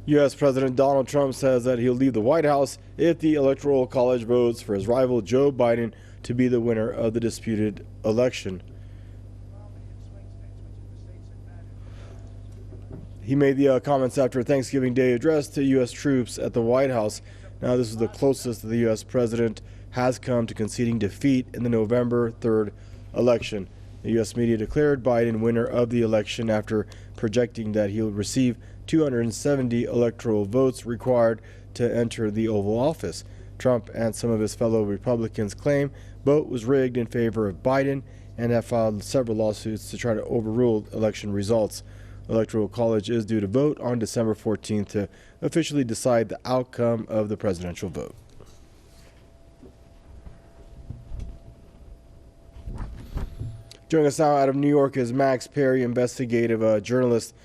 U.S. President Donald Trump says that he'll leave the White House if the Electoral College votes for his rival Joe Biden to be the winner of the disputed election. He made the comments after a Thanksgiving Day address to U.S. troops at the White House. Now, this is the closest that the U.S. president has come to conceding defeat in the November 3rd election. The U.S. media declared Biden winner of the election after projecting that he'll receive 270 electoral votes required to enter the Oval Office. Trump and some of his fellow Republicans claim vote was rigged in favor of Biden and have filed several lawsuits to try to overrule election results. Electoral College is due to vote on December 14th to officially decide the outcome of the presidential vote. Joining us now out of New York is Max Parry, investigative journalist.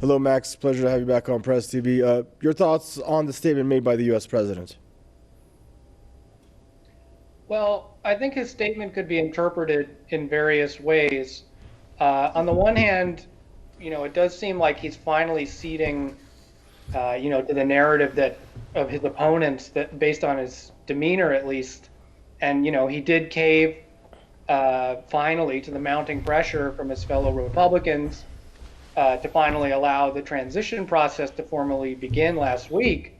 Hello, Max. Pleasure to have you back on Press TV. Your thoughts on the statement made by the U.S. president? Well, I think his statement could be interpreted in various ways. On the one hand, it does seem like he's finally ceding, to the narrative that of his opponents, that based on his demeanor at least, and he did cave finally to the mounting pressure from his fellow Republicans to finally allow the transition process to formally begin last week.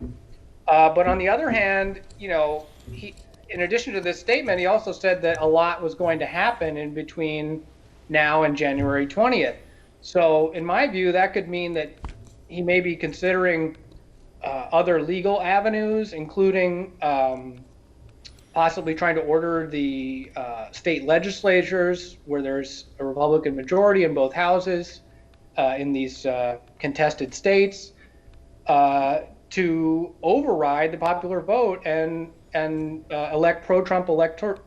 But on the other hand, he, in addition to this statement, he also said that a lot was going to happen in between now and January 20th. So in my view, that could mean that he may be considering other legal avenues, including possibly trying to order the state legislatures, where there's a Republican majority in both houses in these contested states, to override the popular vote and elect pro-Trump electors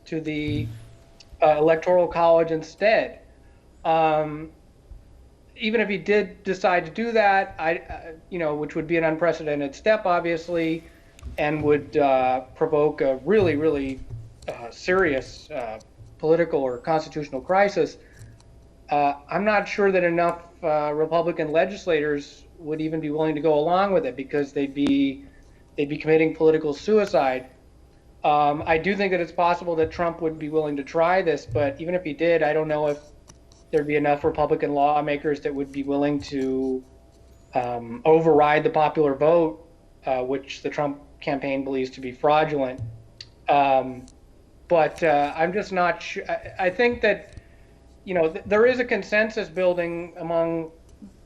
to the Electoral College instead. Even if he did decide to do that, which would be an unprecedented step, obviously, and would provoke a really, really serious political or constitutional crisis, I'm not sure that enough Republican legislators would even be willing to go along with it, because they'd be committing political suicide. I do think that it's possible that Trump would be willing to try this, but even if he did, I don't know if there'd be enough Republican lawmakers that would be willing to override the popular vote, which the Trump campaign believes to be fraudulent. But I'm just not sure. I think that, there is a consensus building among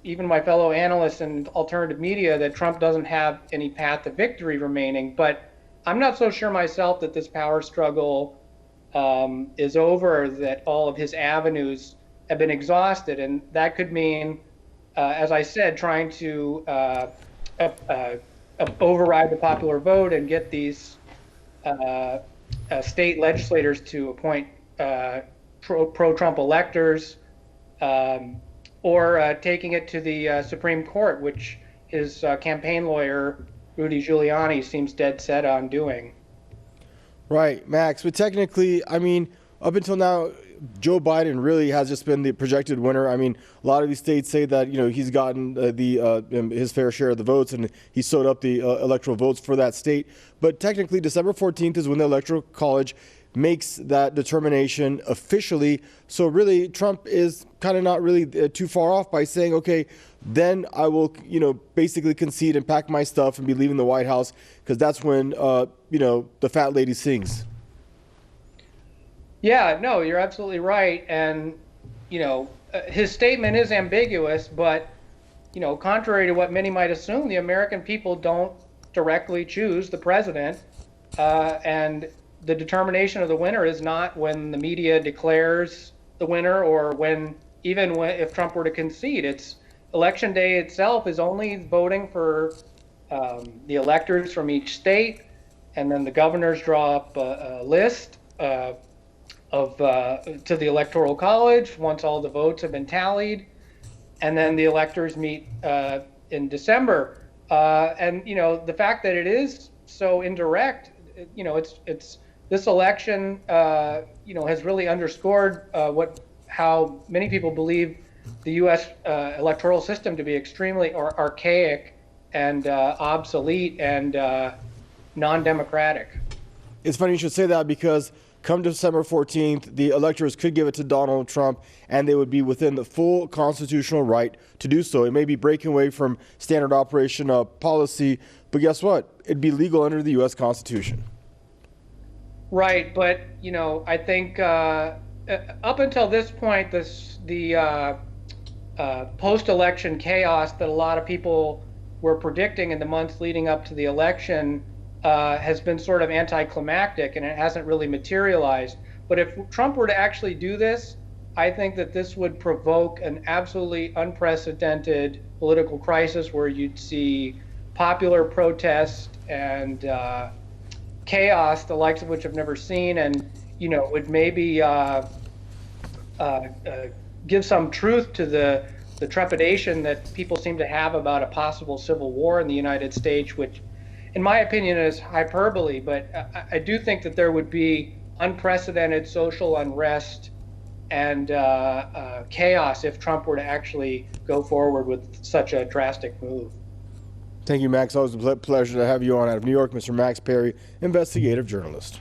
even my fellow analysts and alternative media that Trump doesn't have any path to victory remaining. But I'm not so sure myself that this power struggle is over, that all of his avenues have been exhausted. And that could mean, as I said, trying to override the popular vote and get these state legislators to appoint pro-Trump electors, or taking it to the Supreme Court, which his campaign lawyer, Rudy Giuliani, seems dead set on doing. Right, Max. But technically, up until now, Joe Biden really has just been the projected winner. A lot of these states say that he's gotten his fair share of the votes, and he sewed up the electoral votes for that state. But technically, December 14th is when the Electoral College makes that determination officially. So really, Trump is kind of not really too far off by saying, okay, then I will, basically concede and pack my stuff and be leaving the White House, because that's when, the fat lady sings. Yeah, no, you're absolutely right. And, his statement is ambiguous, but, contrary to what many might assume, the American people don't directly choose the president. And the determination of the winner is not when the media declares the winner, or if Trump were to concede. It's election day itself is only voting for the electors from each state, and then the governors draw up a list to the Electoral College once all the votes have been tallied, and then the electors meet in December. And the fact that it is so indirect, it's this election, has really underscored how many people believe the U.S. Electoral system to be extremely archaic and obsolete and non-democratic. It's funny you should say that because come December 14th, the electors could give it to Donald Trump and they would be within the full constitutional right to do so. It may be breaking away from standard operation policy, but guess what? It'd be legal under the U.S. Constitution. Right, but I think up until this point, the post-election chaos that a lot of people were predicting in the months leading up to the election has been sort of anticlimactic, and it hasn't really materialized. But if Trump were to actually do this, I think that this would provoke an absolutely unprecedented political crisis where you'd see popular protest and chaos, the likes of which I've never seen, and would maybe give some truth to the trepidation that people seem to have about a possible civil war in the United States, which, in my opinion, is hyperbole. But I do think that there would be unprecedented social unrest and chaos if Trump were to actually go forward with such a drastic move. Thank you, Max. Always a pleasure to have you on. Out of New York, Mr. Max Parry, investigative journalist.